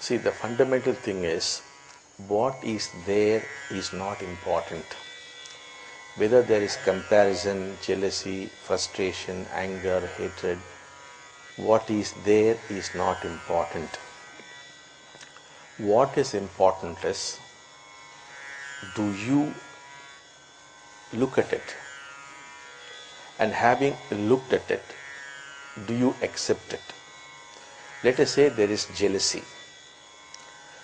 See, the fundamental thing is, what is there is not important. Whether there is comparison, jealousy, frustration, anger, hatred, what is there is not important. What is important is, do you look at it? And having looked at it, do you accept it? Let us say there is jealousy.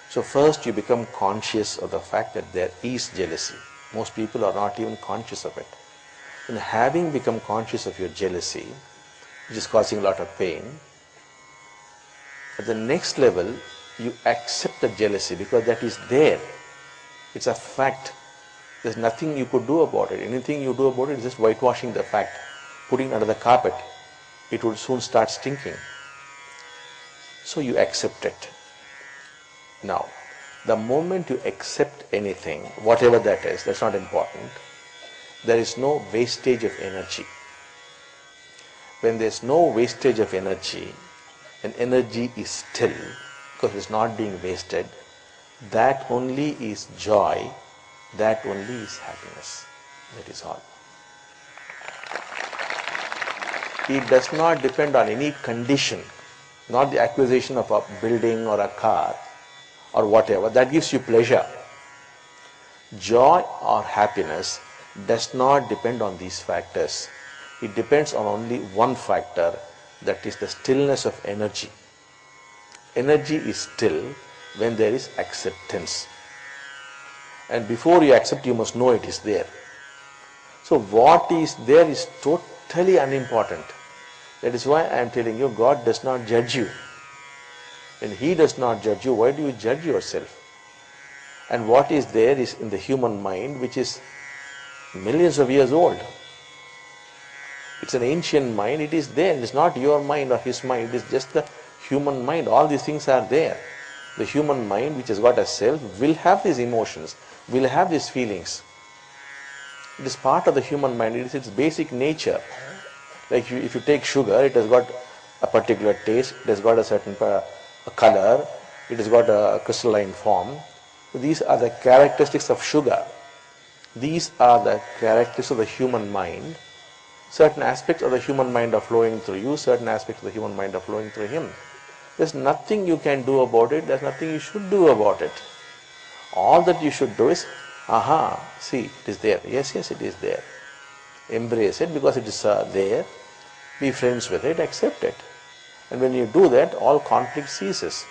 So first you become conscious of the fact that there is jealousy. Most people are not even conscious of it. And having become conscious of your jealousy, which is causing a lot of pain, at the next level you accept the jealousy because that is there. It's a fact. There's nothing you could do about it. Anything you do about it is just whitewashing the fact, putting it under the carpet. It will soon start stinking. So you accept it. Now, the moment you accept anything, whatever that is, that's not important, there is no wastage of energy. When there's no wastage of energy, and energy is still, because it's not being wasted, that only is joy, that only is happiness. That is all. It does not depend on any condition, not the acquisition of a building or a car or whatever. That gives you pleasure. Joy or happiness does not depend on these factors. It depends on only one factor, that is the stillness of energy. Energy is still when there is acceptance. And before you accept, you must know it is there. So what is there is totally unimportant. That is why I am telling you, God does not judge you. When He does not judge you, why do you judge yourself? And what is there is in the human mind, which is millions of years old. It's an ancient mind, it is there. It is not your mind or his mind, it is just the human mind. All these things are there. The human mind, which has got a self, will have these emotions, will have these feelings. It is part of the human mind, it is its basic nature. Like if you take sugar, it has got a particular taste, it has got a certain color, it has got a crystalline form. So these are the characteristics of sugar. These are the characteristics of the human mind. Certain aspects of the human mind are flowing through you, certain aspects of the human mind are flowing through him. There's nothing you can do about it, there's nothing you should do about it. All that you should do is, see, it is there. Yes, it is there. Embrace it because it is there. Be friends with it, accept it. And when you do that, all conflict ceases.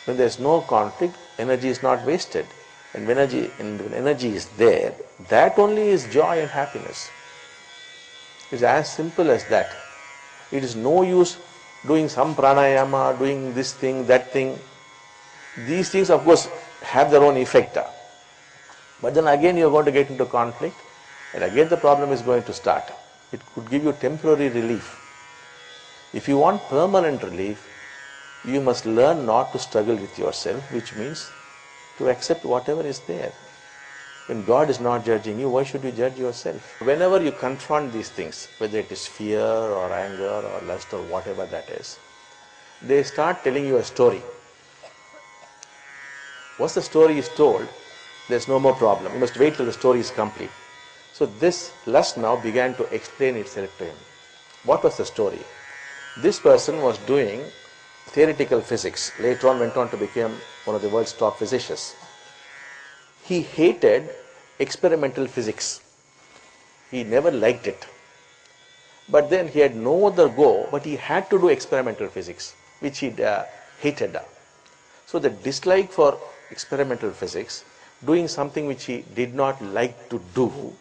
When there is no conflict, energy is not wasted. And when energy is there, that only is joy and happiness. It's as simple as that. It is no use doing some pranayama, doing this thing, that thing. These things, of course, have their own effect. But then again you are going to get into conflict, and again the problem is going to start. It could give you temporary relief. If you want permanent relief, you must learn not to struggle with yourself, which means to accept whatever is there. When God is not judging you, why should you judge yourself? Whenever you confront these things, whether it is fear or anger or lust or whatever that is, they start telling you a story. Once the story is told, there's no more problem. You must wait till the story is complete. So this lust now began to explain itself to him. What was the story? This person was doing theoretical physics. Later on went on to become one of the world's top physicists. He hated experimental physics. He never liked it. But then he had no other go, but he had to do experimental physics, which he hated. So the dislike for experimental physics, doing something which he did not like to do,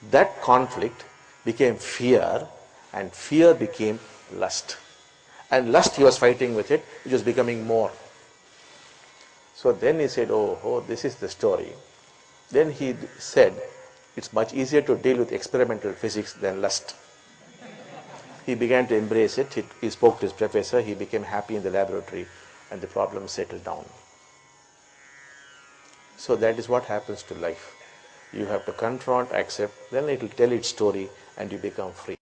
that conflict became fear, and fear became lust. And lust, he was fighting with it, which was becoming more. So then he said, oh, this is the story. Then he said, it's much easier to deal with experimental physics than lust. He began to embrace it. He spoke to his professor. He became happy in the laboratory, and the problem settled down. So that is what happens to life. You have to confront, accept, then it will tell its story, and you become free.